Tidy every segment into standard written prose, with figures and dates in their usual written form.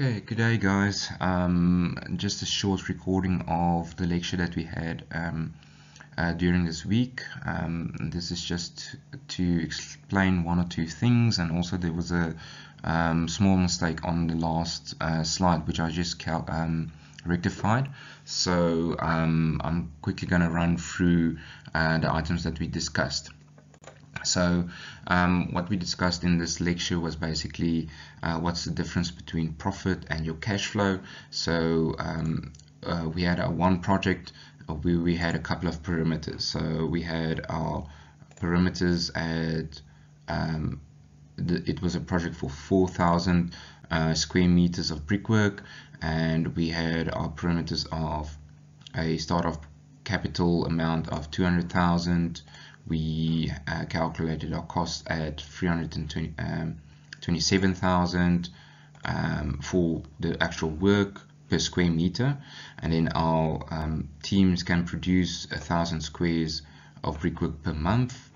Okay, good day guys. Just a short recording of the lecture that we had during this week. This is just to explain one or two things, and also there was a small mistake on the last slide which I just rectified. So I'm quickly going to run through the items that we discussed. So what we discussed in this lecture was basically what's the difference between profit and your cash flow. So we had one project where we had a couple of perimeters. So we had our perimeters at it was a project for 4,000 square meters of brickwork, and we had our perimeters of a start-off capital amount of 200,000. We calculated our cost at 327,000 for the actual work per square meter, and then our teams can produce 1,000 squares of brickwork per month,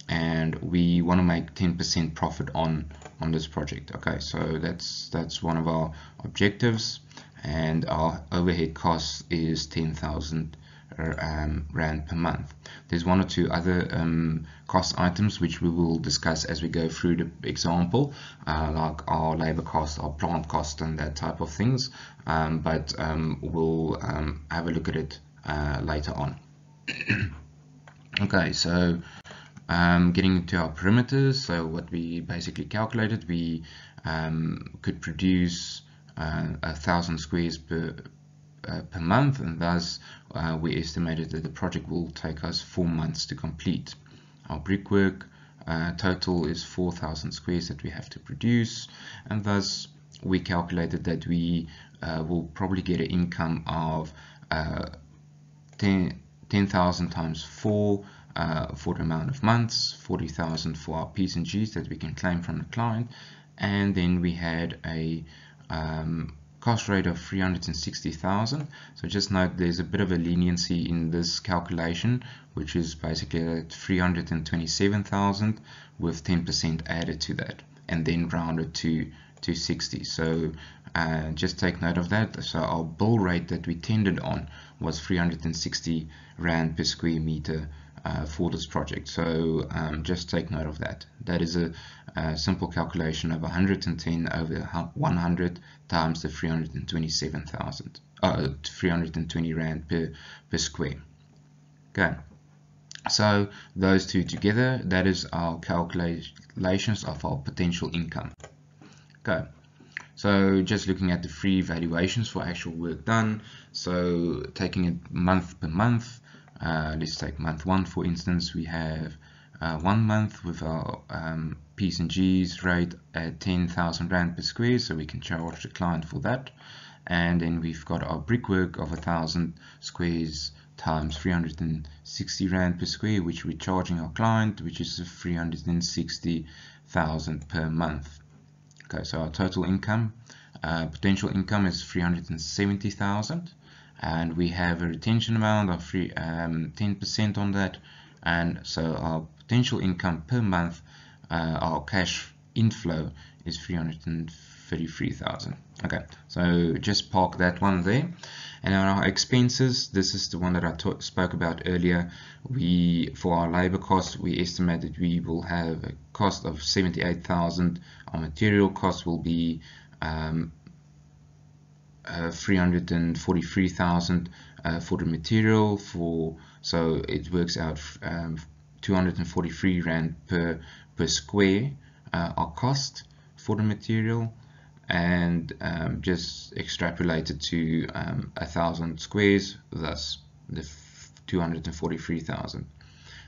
and we want to make 10% profit on this project. Okay, so that's one of our objectives, and our overhead cost is 10,000 rand per month. There's one or two other cost items which we will discuss as we go through the example, like our labor cost, our plant cost, and that type of things, but we'll have a look at it later on. Okay, so getting into our perimeters, so what we basically calculated, we could produce 1,000 squares per month, and thus we estimated that the project will take us 4 months to complete. Our brickwork total is 4,000 squares that we have to produce, and thus we calculated that we will probably get an income of 10,000 times 4 for the amount of months, 40,000 for our P's and G's that we can claim from the client, and then we had a cost rate of 360,000. So just note there's a bit of a leniency in this calculation, which is basically at 327,000 with 10% added to that, and then rounded to 60. So just take note of that. So our bill rate that we tendered on was 360 Rand per square meter for this project. So just take note of that. That is a simple calculation of 110 over 100 times the 327,000, 320 Rand per square. Okay, so those two together, that is our calculations of our potential income. Okay, so just looking at the free valuations for actual work done, so taking it month per month, let's take month 1 for instance. We have 1 month with our P's and G's rate at 10,000 Rand per square, so we can charge the client for that. And then we've got our brickwork of 1,000 squares times 360 Rand per square, which we're charging our client, which is 360,000 per month. Okay, so our total income, potential income is 370,000, and we have a retention amount of 10% on that, and so our potential income per month, our cash inflow is 333,000. Okay, so just park that one there. And on our expenses, this is the one that I spoke about earlier. For our labor costs, we estimate that we will have a cost of 78,000. Our material cost will be 343,000 for the material. So it works out 243 Rand per square, our cost for the material, and just extrapolated to 1,000 squares, thus the 243,000.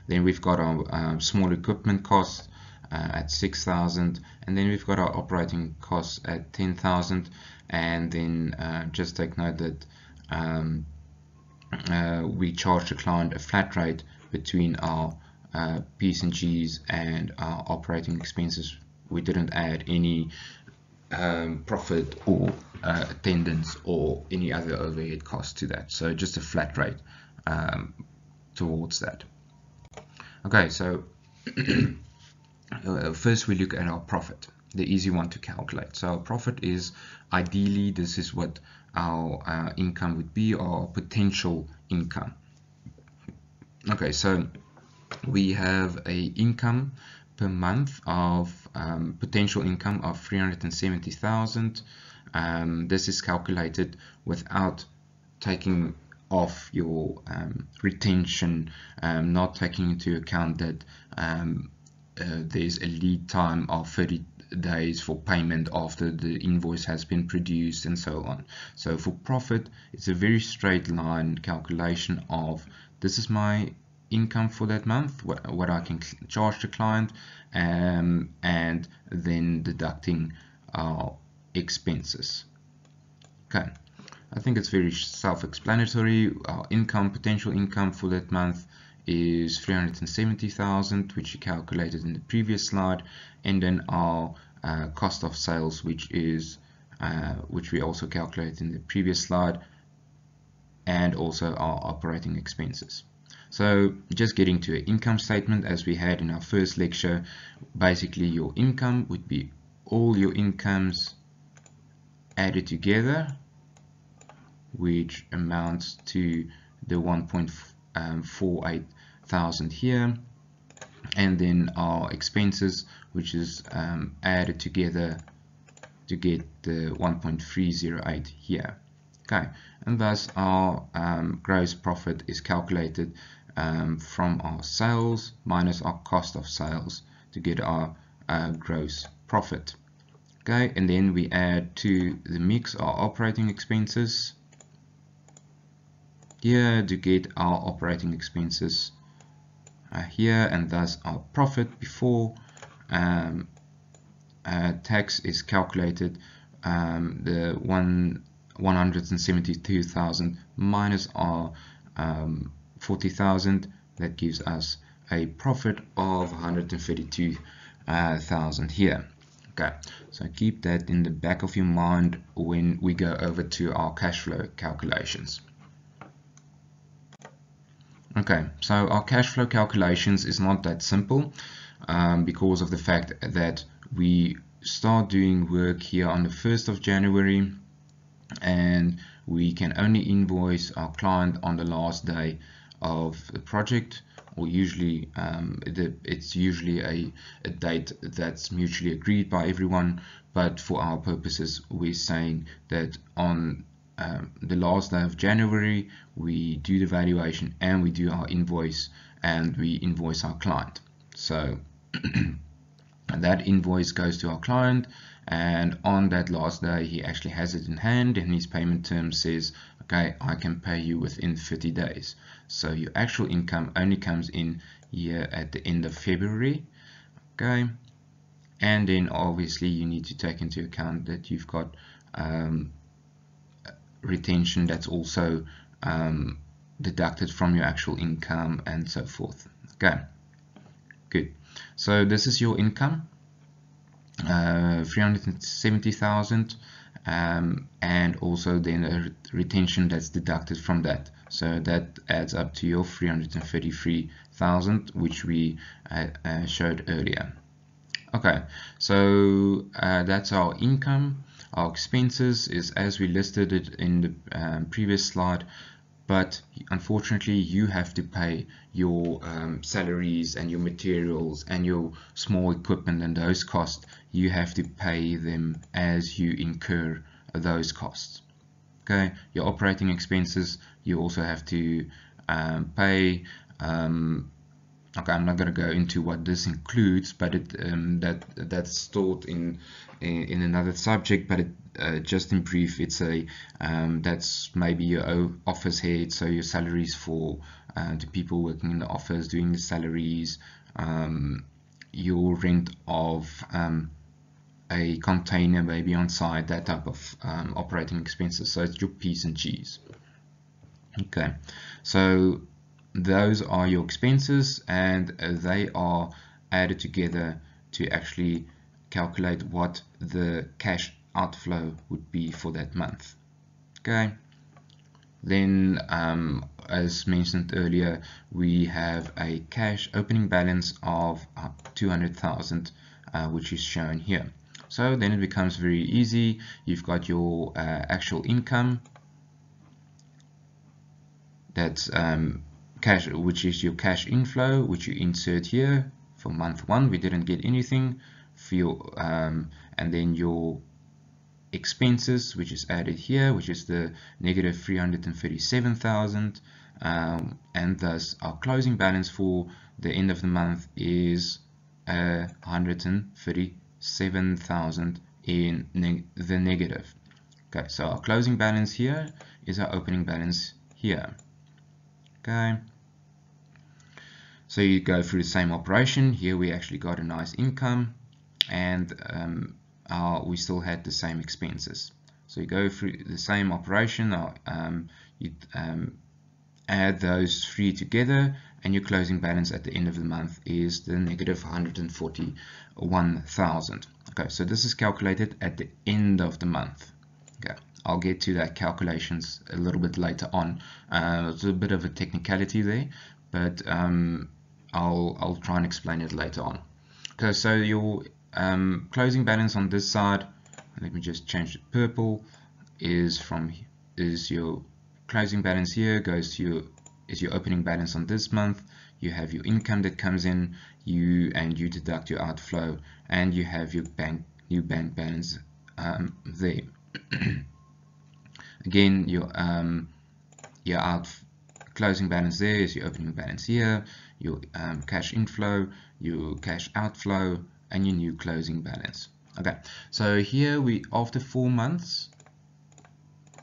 Then we've got our small equipment cost at 6,000, and then we've got our operating costs at 10,000. And then just take note that we charge the client a flat rate between our P's and G's and our operating expenses. We didn't add any profit or attendance or any other overhead costs to that, so just a flat rate towards that. Okay, so first we look at our profit. the easy one to calculate. So our profit is, ideally, this is what our income would be, or potential income. Okay, so we have a income per month of potential income of 370,000. This is calculated without taking off your retention, not taking into account that there's a lead time of 30 days for payment after the invoice has been produced, and so on. So for profit, it's a very straight line calculation of, this is my income for that month, what I can charge the client, and then deducting our expenses. Okay, I think it's very self-explanatory. Our income, potential income for that month is 370,000, which we calculated in the previous slide, and then our cost of sales, which we also calculated in the previous slide, and also our operating expenses. So just getting to an income statement, as we had in our first lecture, basically your income would be all your incomes added together, which amounts to the 1.48 thousand here, and then our expenses, which is added together to get the 1.308 here. Okay, and thus our gross profit is calculated from our sales minus our cost of sales to get our gross profit. Okay, and then we add to the mix our operating expenses here to get our operating expenses here, and thus our profit before tax is calculated, the 172,000 minus our 40,000, that gives us a profit of 132,000 here. Okay, so keep that in the back of your mind when we go over to our cash flow calculations. Okay, so our cash flow calculations is not that simple because of the fact that we start doing work here on the 1st of January, and we can only invoice our client on the last day of the project, or usually it's usually a date that's mutually agreed by everyone, but for our purposes we're saying that on the last day of January we do the valuation and we do our invoice, and we invoice our client. So and that invoice goes to our client, and on that last day he actually has it in hand, and his payment term says, okay, I can pay you within 30 days. So your actual income only comes in here at the end of February. Okay, and then obviously you need to take into account that you've got retention that's also deducted from your actual income, and so forth. Okay, good. So this is your income, 370,000, and also then a retention that's deducted from that. So that adds up to your 333,000, which we showed earlier. Okay, so that's our income. Our expenses is as we listed it in the previous slide, but unfortunately you have to pay your salaries and your materials and your small equipment, and those costs you have to pay them as you incur those costs. Okay, your operating expenses you also have to pay. Okay, I'm not going to go into what this includes, but that's stored in another subject. But just in brief, it's that's maybe your office head, so your salaries for the people working in the office, doing the salaries, your rent of a container maybe on site, that type of operating expenses. So it's your P's and G's. Okay, so those are your expenses, and they are added together to actually calculate what the cash outflow would be for that month. Okay, then as mentioned earlier, we have a cash opening balance of 200,000, which is shown here. So then it becomes very easy. You've got your actual income, that's cash, which is your cash inflow, which you insert here. For month 1 we didn't get anything for your, and then your expenses, which is added here, which is the negative 337,000, and thus our closing balance for the end of the month is 137,000 in the negative. Okay, so our closing balance here is our opening balance here. Okay, so you go through the same operation. Here we actually got a nice income, and we still had the same expenses. So you go through the same operation, you add those three together, and your closing balance at the end of the month is the negative 141,000. Okay, so this is calculated at the end of the month. Okay, I'll get to that calculations a little bit later on. It's a bit of a technicality there, but I'll try and explain it later on. Okay, so your closing balance on this side, let me just change it purple, is your closing balance here, is your opening balance on this month. You have your income that comes in, you deduct your outflow, and you have your new bank balance there. Again, your closing balance there is your opening balance here, your cash inflow, your cash outflow, and your new closing balance. Okay, so here after 4 months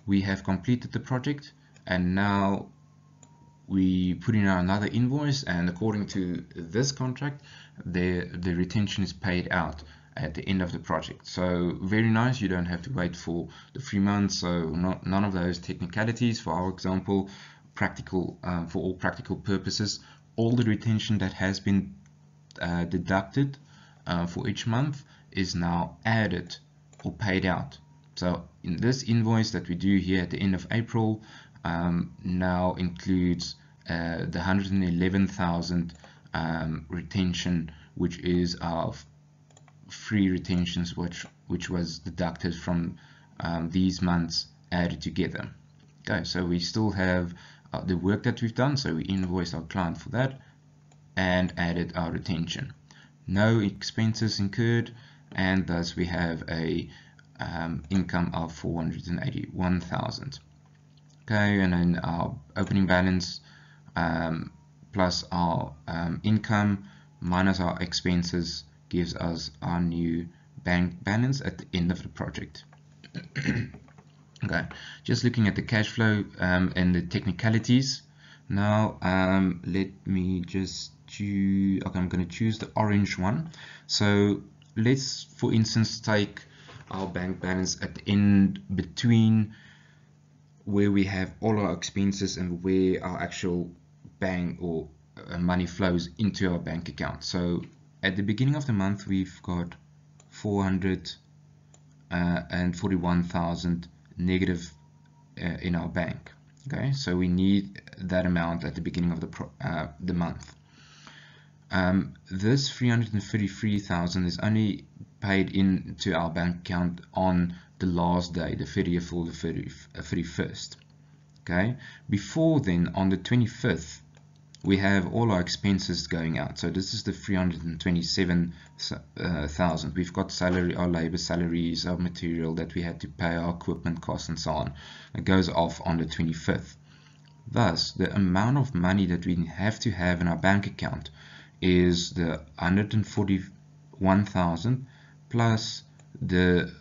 we have completed the project, and now we put in another invoice, and according to this contract the retention is paid out at the end of the project. So very nice, you don't have to wait for the 3 months, so none of those technicalities. For our example, practical, for all practical purposes, all the retention that has been deducted for each month is now added or paid out. So in this invoice that we do here at the end of April, now includes the 111,000 retention, which is our free retentions, which was deducted from these months added together. Okay, so we still have the work that we've done, so we invoiced our client for that and added our retention. No expenses incurred, and thus we have a income of 481,000. Okay, and then our opening balance plus our income minus our expenses gives us our new bank balance at the end of the project. Okay, just looking at the cash flow and the technicalities. Now let me just choose, okay, I'm going to choose the orange one. So let's, for instance, take our bank balance at the end between where we have all our expenses and where our actual bank or money flows into our bank account. So at the beginning of the month we've got 441,000 negative in our bank. Okay, so we need that amount at the beginning of the month. This 333,000 is only paid into our bank account on the last day, the 30th or the 31st. Okay, before then, on the 25th, we have all our expenses going out. So this is the 327,000. We've got salary, our labor salaries, our material that we had to pay, our equipment costs, and so on. It goes off on the 25th. Thus, the amount of money that we have to have in our bank account is the 141,000 plus the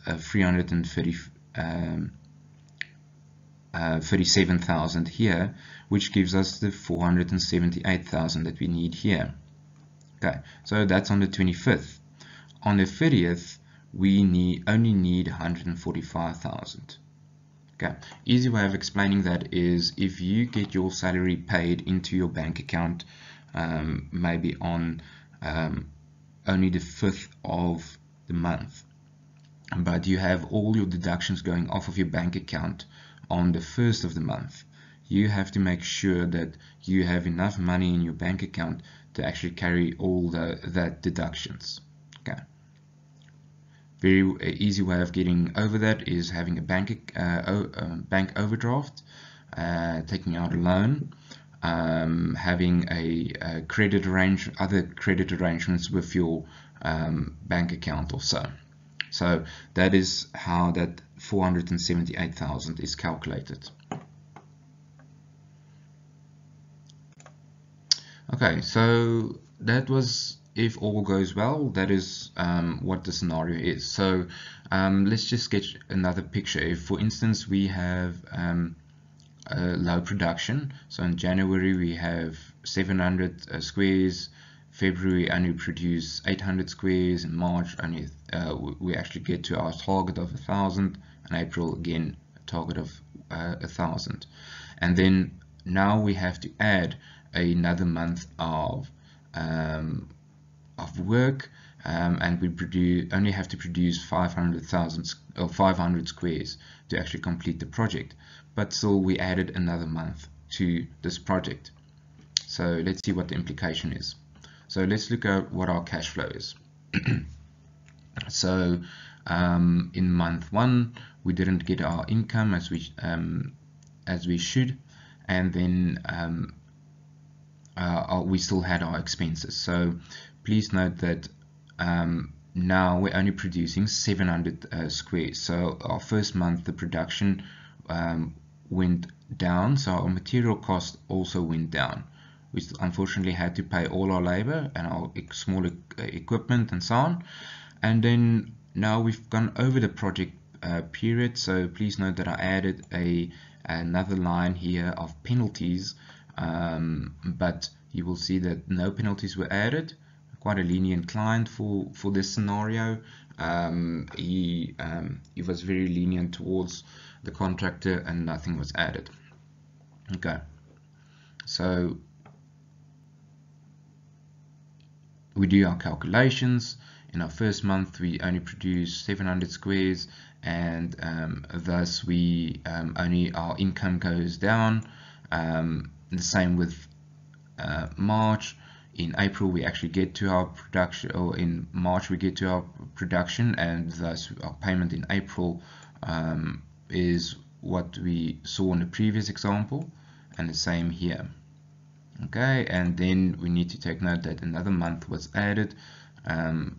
37,000 here, which gives us the 478,000 that we need here. Okay, so that's on the 25th. On the 30th, we only need 145,000. Okay, easy way of explaining that is if you get your salary paid into your bank account maybe on only the 5th of the month, but you have all your deductions going off of your bank account on the 1st of the month, you have to make sure that you have enough money in your bank account to actually carry all that deductions. Okay. Very easy way of getting over that is having a bank overdraft, taking out a loan, having a credit other credit arrangements with your bank account or so. So that is how that 478,000 is calculated. Okay, so that was if all goes well. That is what the scenario is. So let's just sketch another picture. If, for instance, we have a low production, so in January we have 700 squares, February only produce 800 squares, in March only we actually get to our target of 1,000, and April again a target of 1,000, and then now we have to add another month of work, and we only have to produce 500,000 or 500 squares to actually complete the project, but still we added another month to this project. So let's see what the implication is. So let's look at what our cash flow is. So in month 1 we didn't get our income as we should, and then we still had our expenses. So please note that now we're only producing 700 squares. So our first month the production went down, so our material cost also went down. We unfortunately had to pay all our labor and our small equipment and so on. And then now we've gone over the project period, so please note that I added another line here of penalties, but you will see that no penalties were added. Quite a lenient client for this scenario. He was very lenient towards the contractor, and nothing was added. Okay, so we do our calculations. In our first month we only produced 700 squares, and thus we our income goes down. The same with March. In April we actually get to our production, or in March we get to our production, and thus our payment in April is what we saw in the previous example, and the same here. Okay, and then we need to take note that another month was added, and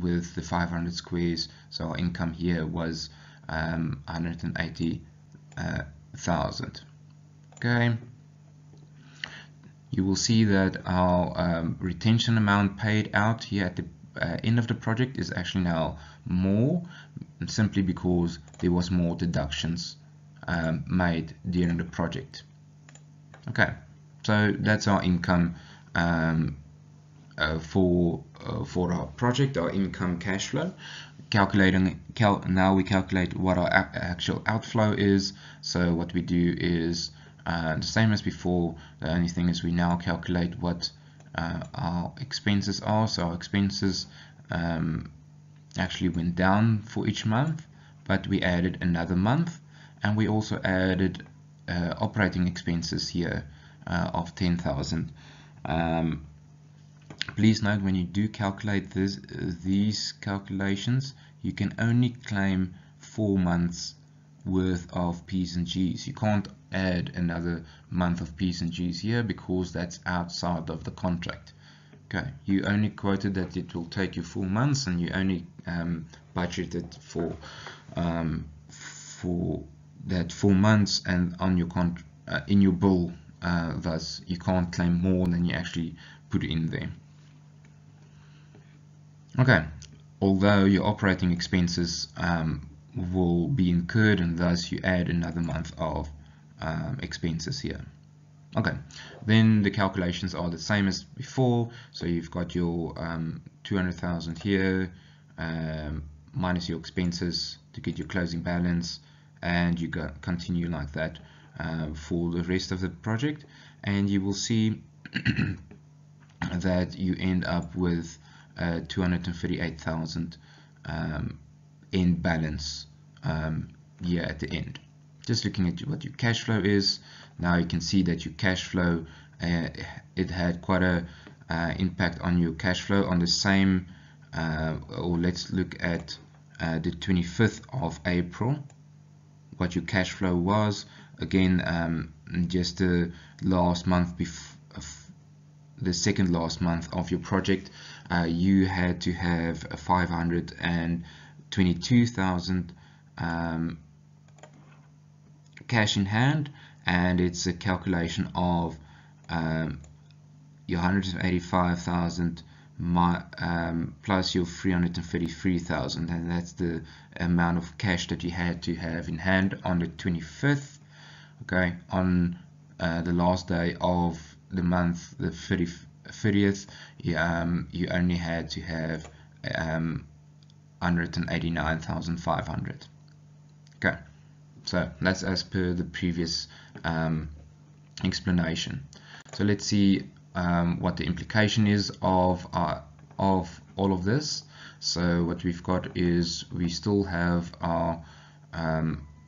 with the 500 squares, so our income here was 180,000. Okay, you will see that our retention amount paid out here at the end of the project is actually now more, simply because there was more deductions made during the project. Okay, so that's our income for our project, our income cash flow. Now we calculate what our actual outflow is. So what we do is the same as before. The only thing is we now calculate what our expenses are. So our expenses actually went down for each month, but we added another month, and we also added operating expenses here of 10,000. Please note, when you do calculate these calculations, you can only claim 4 months worth of P's and G's. You can't add another month of P's and G's here because that's outside of the contract. Okay, you only quoted that it will take you 4 months, and you only budgeted for that 4 months, and on your in your bill, thus you can't claim more than you actually put in there. Okay, although your operating expenses will be incurred, and thus you add another month of expenses here. Okay, then the calculations are the same as before. So you've got your 200,000 here, minus your expenses to get your closing balance, and you continue like that for the rest of the project, and you will see that you end up with 238,000 end balance here at the end. Just looking at what your cash flow is, now you can see that your cash flow, it had quite a impact on your cash flow on the same or let's look at the 25th of April, what your cash flow was. Again, just the last month before, the second last month of your project, you had to have 522,000 cash in hand, and it's a calculation of your 185,000 plus your 333,000, and that's the amount of cash that you had to have in hand on the 25th. Okay, on the last day of the month, the 30th, you only had to have 189,500. Okay, so that's as per the previous explanation. So let's see what the implication is of all of this. So what we've got is we still have our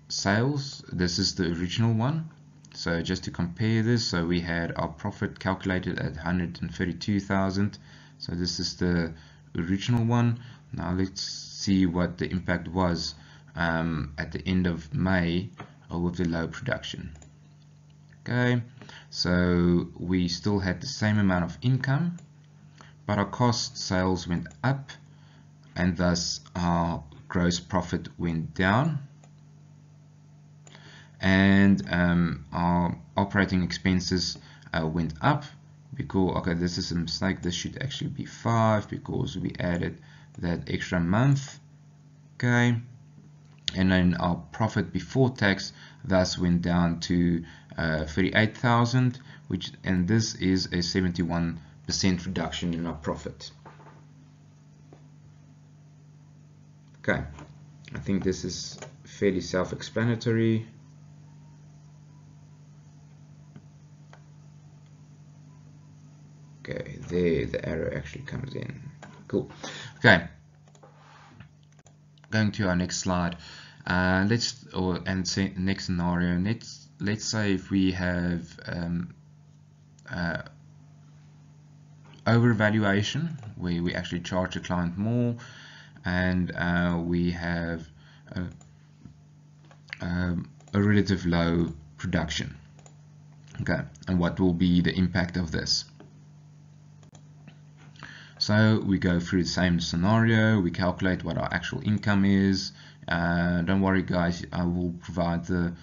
sales. This is the original one. So just to compare this, so we had our profit calculated at 132,000. So this is the original one. Now let's see what the impact was at the end of May with the low production. Okay, so we still had the same amount of income, but our cost sales went up, and thus our gross profit went down, and our operating expenses went up because, okay, this is a mistake, this should actually be 5 because we added that extra month. Okay, and then our profit before tax thus went down to 38,000, and this is a 71% reduction in our profit. Okay, I think this is fairly self-explanatory. Okay, there the arrow actually comes in. Cool. Okay, going to our next slide. Next scenario. Let's say if we have overvaluation, where we actually charge the client more, and we have a relative low production. Okay, and what will be the impact of this? So we go through the same scenario, we calculate what our actual income is. Don't worry guys, I will provide the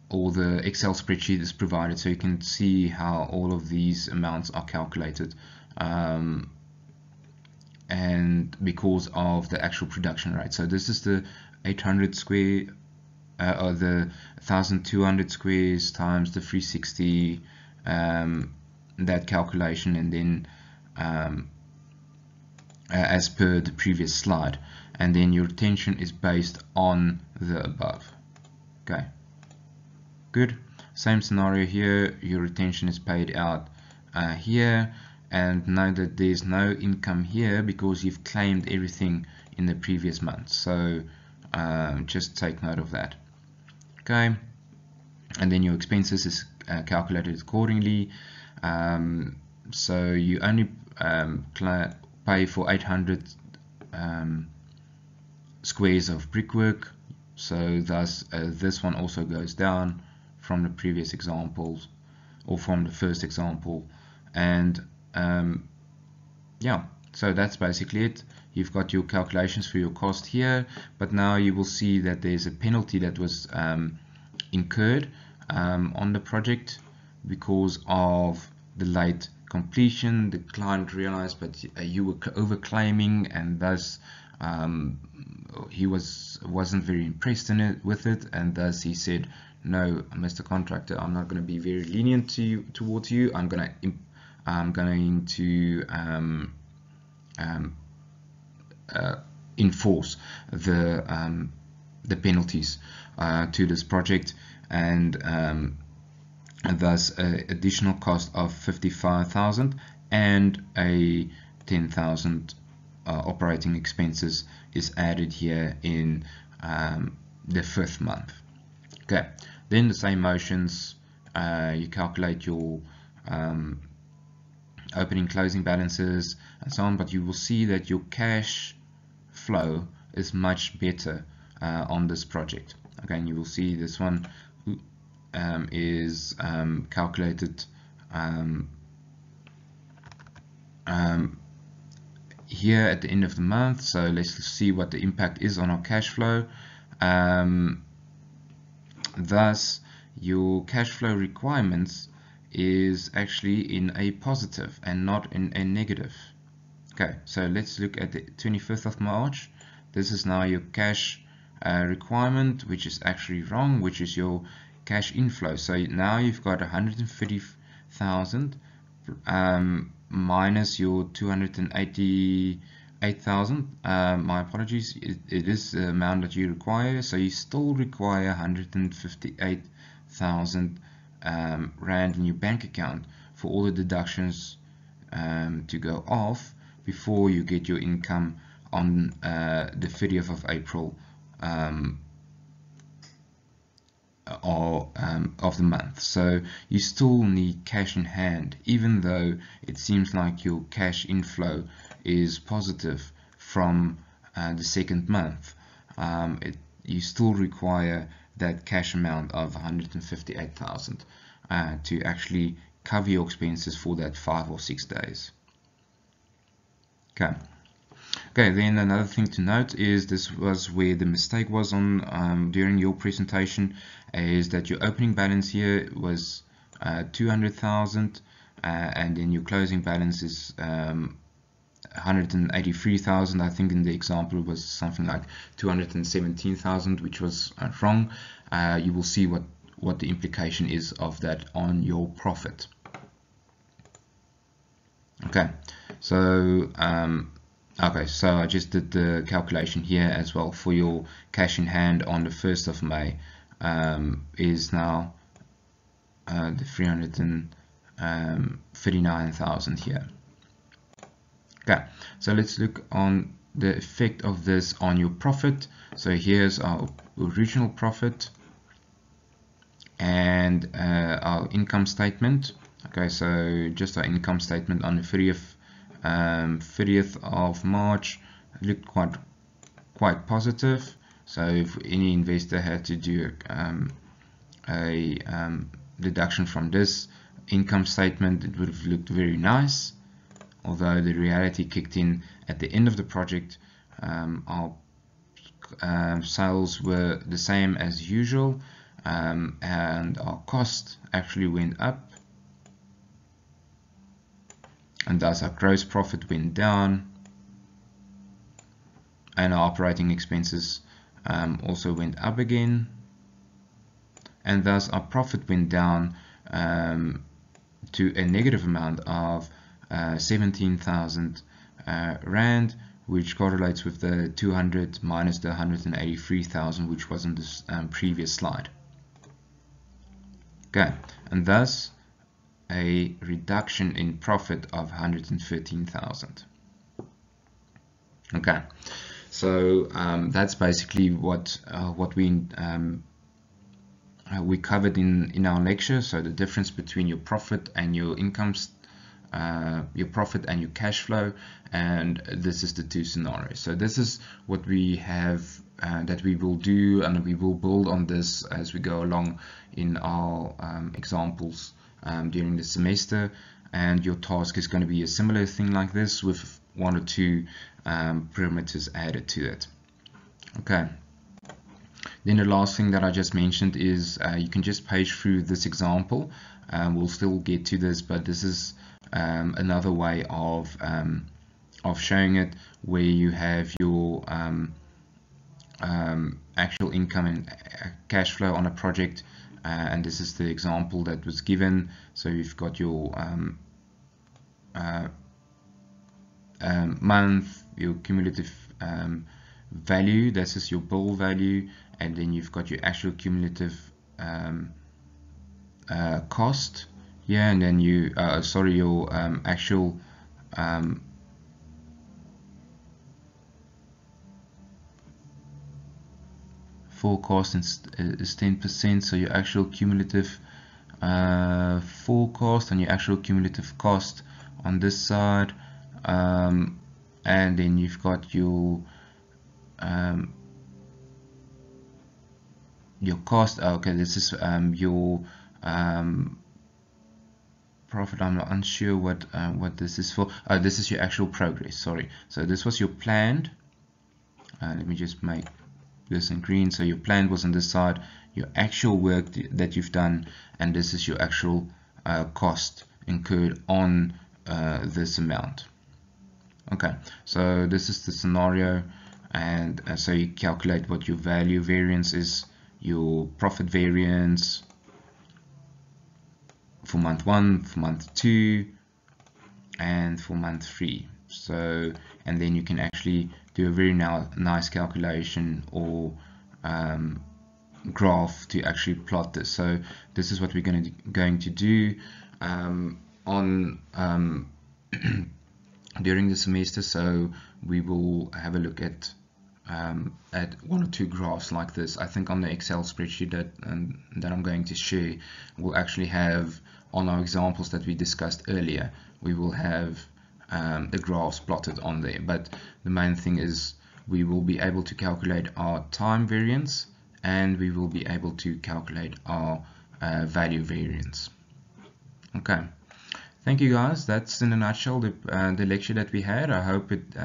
all the Excel spreadsheet is provided, so you can see how all of these amounts are calculated, and because of the actual production rate. So this is the 800 square or the 1200 squares times the 360, that calculation, and then as per the previous slide, and then your retention is based on the above. Okay, good. Same scenario here, your retention is paid out here, and note that there's no income here because you've claimed everything in the previous month, so just take note of that. Okay, and then your expenses is calculated accordingly. So you only pay for 800 squares of brickwork, so thus this one also goes down from the previous examples, or from the first example, and yeah, so that's basically it. You've got your calculations for your cost here, but now you will see that there's a penalty that was incurred on the project because of the late completion. The client realized, but you were overclaiming, and thus he wasn't very impressed with it, and thus he said, no, Mr. Contractor, I'm not going to be very lenient towards you. I'm going to enforce the penalties to this project, and thus additional cost of 55,000 and a 10,000 operating expenses is added here in the 5th month. Okay, then the same motions, you calculate your opening, closing balances, and so on, but you will see that your cash flow is much better on this project. Okay, and you will see this one is calculated here at the end of the month. So let's see what the impact is on our cash flow. Thus, your cash flow requirements is actually in a positive and not in a negative. Okay, so let's look at the 25th of March. This is now your cash requirement, which is actually wrong, which is your cash inflow. So now you've got 130,000 minus your 288,000. My apologies, it is the amount that you require. So you still require 158,000 Rand in your bank account for all the deductions to go off before you get your income on the 30th of April of the month. So you still need cash in hand, even though it seems like your cash inflow is positive from the second month. You still require that cash amount of 158,000 to actually cover your expenses for that 5 or 6 days. Okay, then another thing to note is this was where the mistake was on during your presentation, is that your opening balance here was 200,000 and then your closing balance is 183,000. I think in the example it was something like 217,000, which was wrong. You will see what the implication is of that on your profit. Okay, so so I just did the calculation here as well for your cash in hand on the 1st of May is now the 339,000 here. Okay, so let's look on the effect of this on your profit. So here's our original profit and our income statement. Okay, so just our income statement on the 30th of March looked quite positive. So if any investor had to do a deduction from this income statement, it would have looked very nice. Although the reality kicked in at the end of the project, our sales were the same as usual, and our cost actually went up, and thus our gross profit went down, and our operating expenses also went up again, and thus our profit went down to a negative amount of 17,000 Rand, which correlates with the 200 minus the 183,000, which was in this previous slide. Okay, and thus a reduction in profit of 113,000. Okay, so that's basically what we covered in our lecture. So the difference between your profit and your incomes, your profit and your cash flow, and this is the two scenarios. So this is what we have that we will do, and we will build on this as we go along in our examples during the semester. And your task is going to be a similar thing like this with 1 or 2 parameters added to it. Okay. Then the last thing that I just mentioned is you can just page through this example. We'll still get to this, but this is another way of showing it, where you have your actual income and cash flow on a project, and this is the example that was given. So you've got your month, your cumulative value, this is your bill value, and then you've got your actual cumulative cost, yeah, and then you your actual forecast is 10%, so your actual cumulative forecast and your actual cumulative cost on this side, and then you've got your cost. Okay, this is your profit. I'm not unsure what this is for. This is your actual progress, sorry. So this was your planned. Let me just make this in green. So your planned was on this side, your actual work that you've done, and this is your actual cost incurred on this amount. Okay, so this is the scenario, and so you calculate what your value variance is, your profit variance for month 1, for month 2, and for month 3. So, and then you can actually do a very nice calculation or graph to actually plot this. So this is what we're going to do on during the semester. So we will have a look at 1 or 2 graphs like this. I think on the Excel spreadsheet that I'm going to share, we'll actually have on our examples that we discussed earlier, we will have the graphs plotted on there. But the main thing is we will be able to calculate our time variance, and we will be able to calculate our value variance. Okay, thank you guys. That's in a nutshell the lecture that we had. I hope it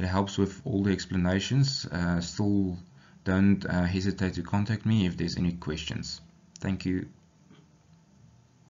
helps with all the explanations. Still don't hesitate to contact me if there's any questions. Thank you.